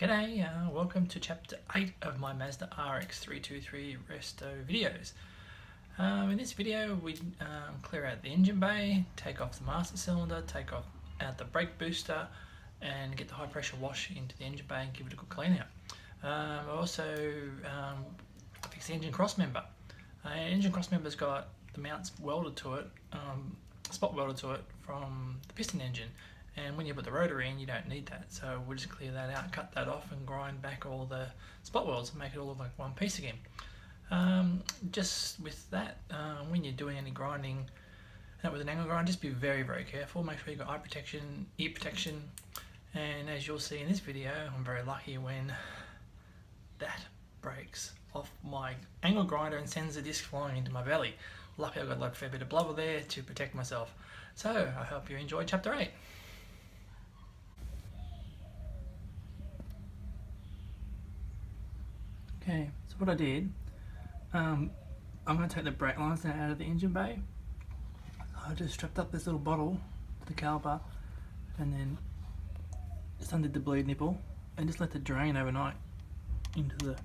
G'day, welcome to chapter 8 of my Mazda RX323 resto videos. In this video we clear out the engine bay, take off the master cylinder, take out the brake booster and get the high pressure wash into the engine bay and give it a good clean out. I also fix the engine crossmember. Engine crossmember's got the mounts welded to it, spot welded to it from the piston engine. And when you put the rotor in, you don't need that. So we'll just clear that out, cut that off and grind back all the spot welds and make it all look like one piece again. Just with that, when you're doing any grinding with an angle grind, just be very, very careful. Make sure you've got eye protection, ear protection. And as you'll see in this video, I'm very lucky when that breaks off my angle grinder and sends the disc flying into my belly. Luckily I've got a fair bit of blubber there to protect myself. So I hope you enjoyed chapter 8. Okay, so what I did, I'm going to take the brake lines now out of the engine bay. I just strapped up this little bottle to the caliper and then just undid the bleed nipple and just let it drain overnight into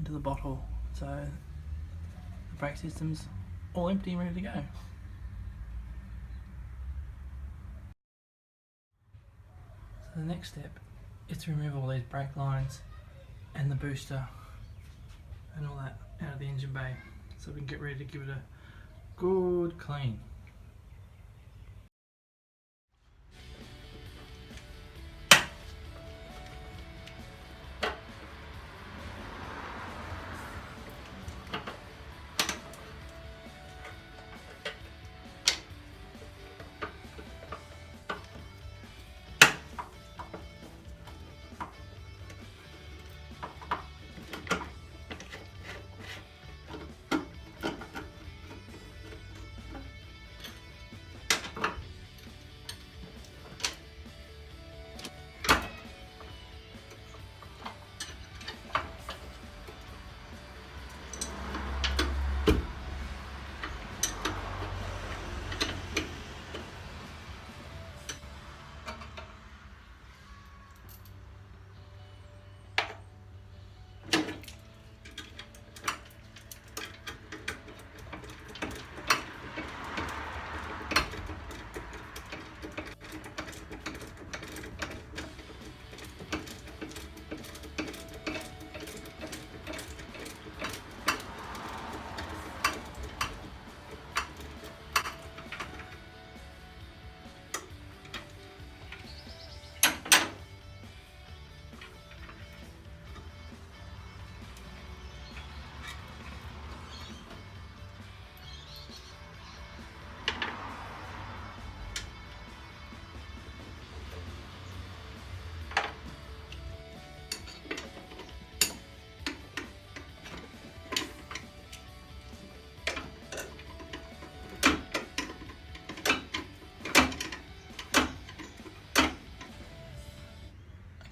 the bottle, so the brake system's all empty and ready to go. So the next step is to remove all these brake lines and the booster and all that out of the engine bay so we can get ready to give it a good clean.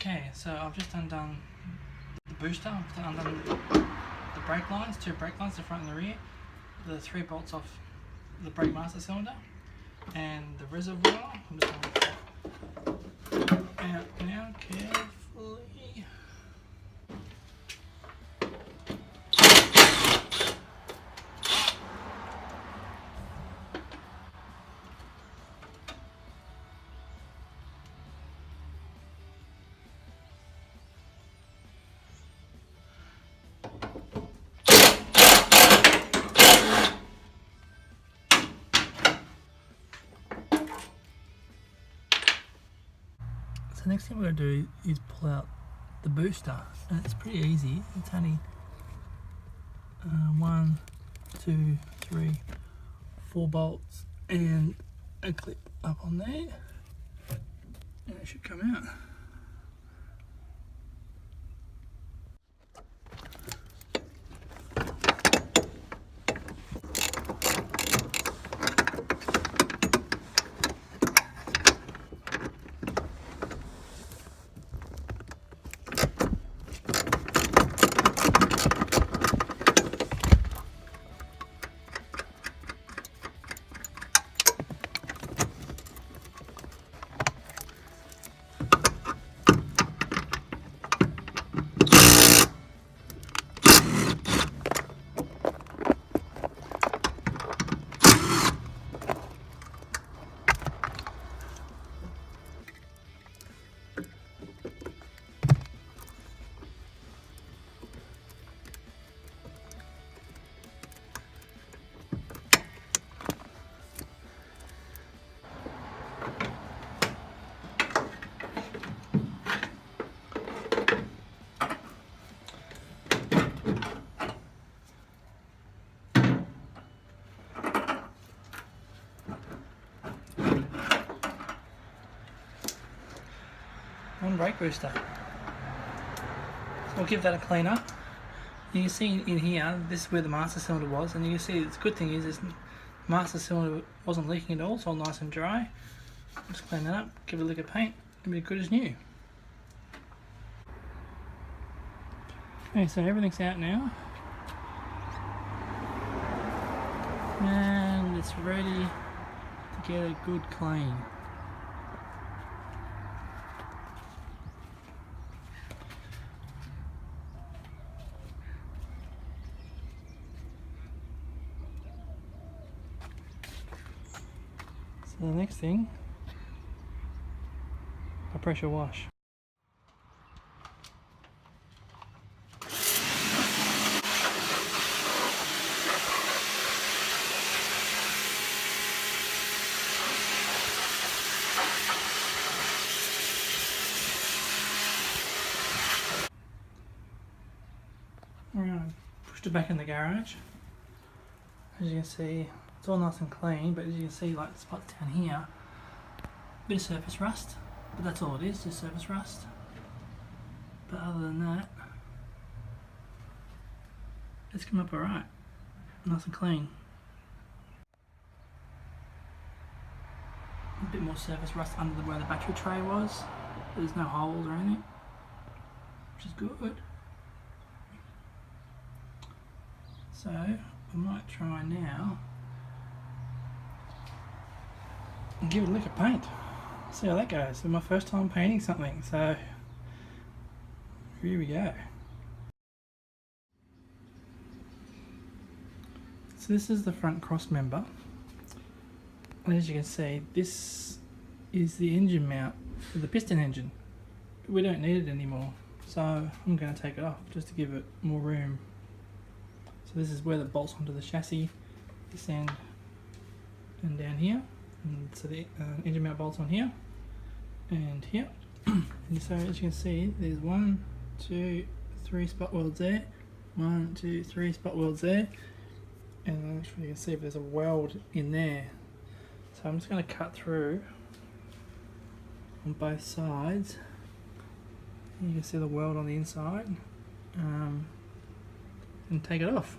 Okay, so I've just undone the booster, I've just undone the brake lines, 2 brake lines, the front and the rear, the 3 bolts off the brake master cylinder, and the reservoir. I'm just going to get that out now carefully. So next thing we're going to do is pull out the booster, and it's pretty easy. It's only 1, 2, 3, 4 bolts and a clip up on there, and it should come out. one brake booster. So I'll give that a clean up. You can see in here, this is where the master cylinder was, and you can see the good thing is this master cylinder wasn't leaking at all, it's all nice and dry. Just clean that up, give it a lick of paint, it'll be good as new. Okay, so everything's out now. And it's ready to get a good clean. So the next thing, a pressure wash. Alright, pushed it back in the garage. As you can see, it's all nice and clean, but as you can see, like the spots down here, a bit of surface rust, but that's all it is, just surface rust. But other than that, it's come up alright, nice and clean. A bit more surface rust under where the battery tray was. There's no holes or anything, which is good. So I might try now and give it a lick of paint. See how that goes. It's my first time painting something, so here we go. So this is the front cross member, and as you can see, this is the engine mount for the piston engine. We don't need it anymore, so I'm going to take it off just to give it more room. So this is where the bolts onto the chassis, this end and down here, and so the engine mount bolts on here and here. And so as you can see, there's 1, 2, 3 spot welds there, 1, 2, 3 spot welds there, and actually you can see if there's a weld in there. So I'm just going to cut through on both sides. You can see the weld on the inside, and take it off.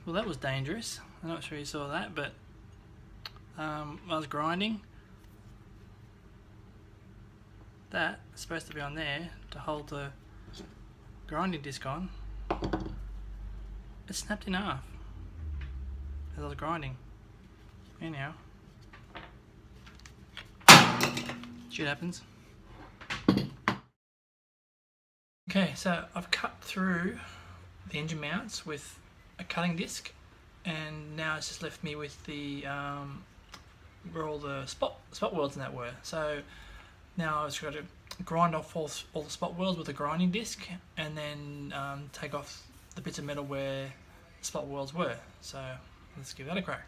Well, that was dangerous. I'm not sure you saw that, but I was grinding. That is supposed to be on there to hold the grinding disc on. It snapped in half as I was grinding. Anyhow, shit happens. Okay, so I've cut through the engine mounts with a cutting disc, and now it's just left me with the where all the spot welds and that were. So now I've just got to grind off all the spot welds with a grinding disc, and then take off the bits of metal where the spot welds were. So let's give that a crack.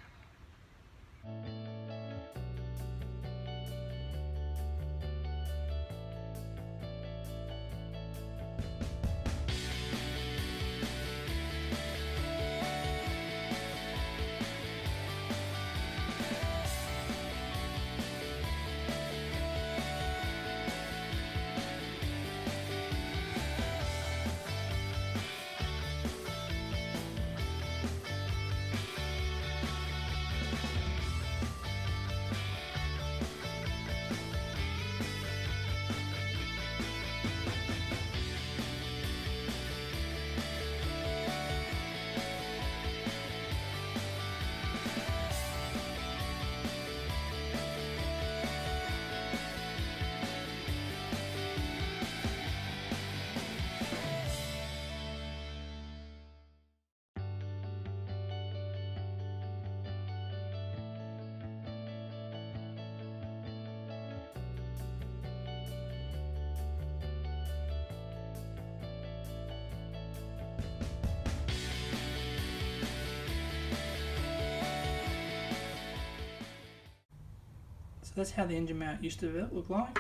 So that's how the engine mount used to look like.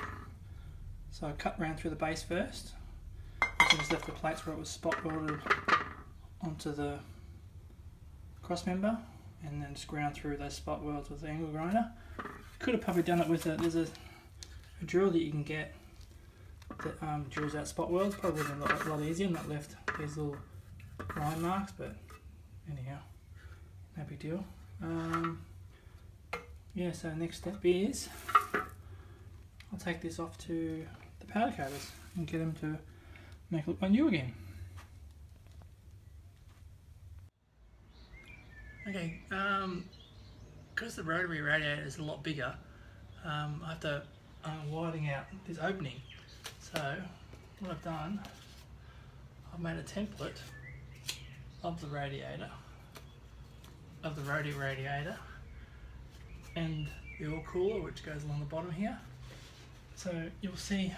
So I cut round through the base first. I just left the plates where it was spot welded onto the crossmember, and then just ground through those spot welds with the angle grinder. Could have probably done it with there's a drill that you can get that drills out spot welds. Probably would have been a lot easier, not left these little line marks, but anyhow, no big deal. Yeah, so next step is I'll take this off to the powder coaters and get them to make it look like new again. Okay, because the rotary radiator is a lot bigger, I have to widen out this opening. So what I've done, I've made a template of the radiator, of the rotary radiator, and the oil cooler, which goes along the bottom here. So you'll see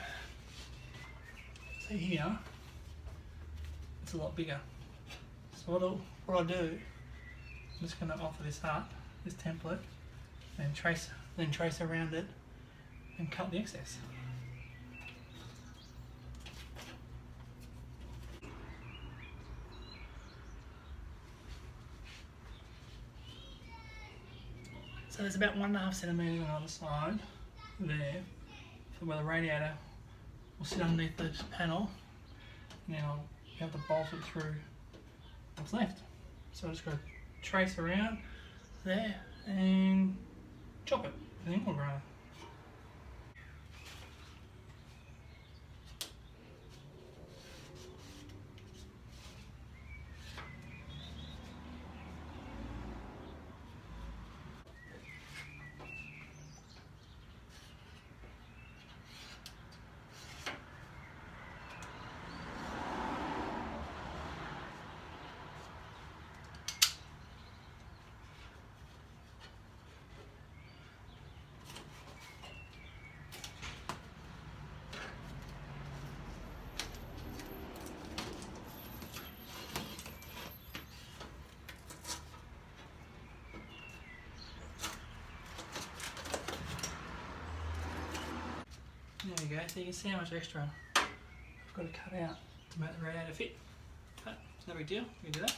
here, it's a lot bigger. So what I'll do, I'm just going to offer this up, this template, then trace around it and cut the excess. So there's about 1.5 centimetres on either side there for where the radiator will sit underneath this panel, and then I'll be able to bolt it through what's left. So I just got to trace around there and chop it with an angle grinder. There we go, so you can see how much extra I've got to cut out to make the radiator fit. But it's no big deal, we can do that.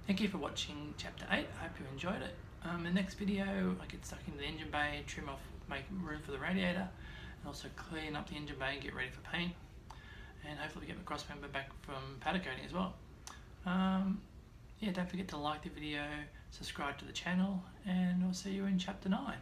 Thank you for watching Chapter 8, I hope you enjoyed it. In the next video I get stuck into the engine bay, trim off, make room for the radiator, and also clean up the engine bay and get ready for paint. And hopefully get my Crossmember back from powder coating as well. Yeah, don't forget to like the video, subscribe to the channel, and I'll see you in Chapter 9.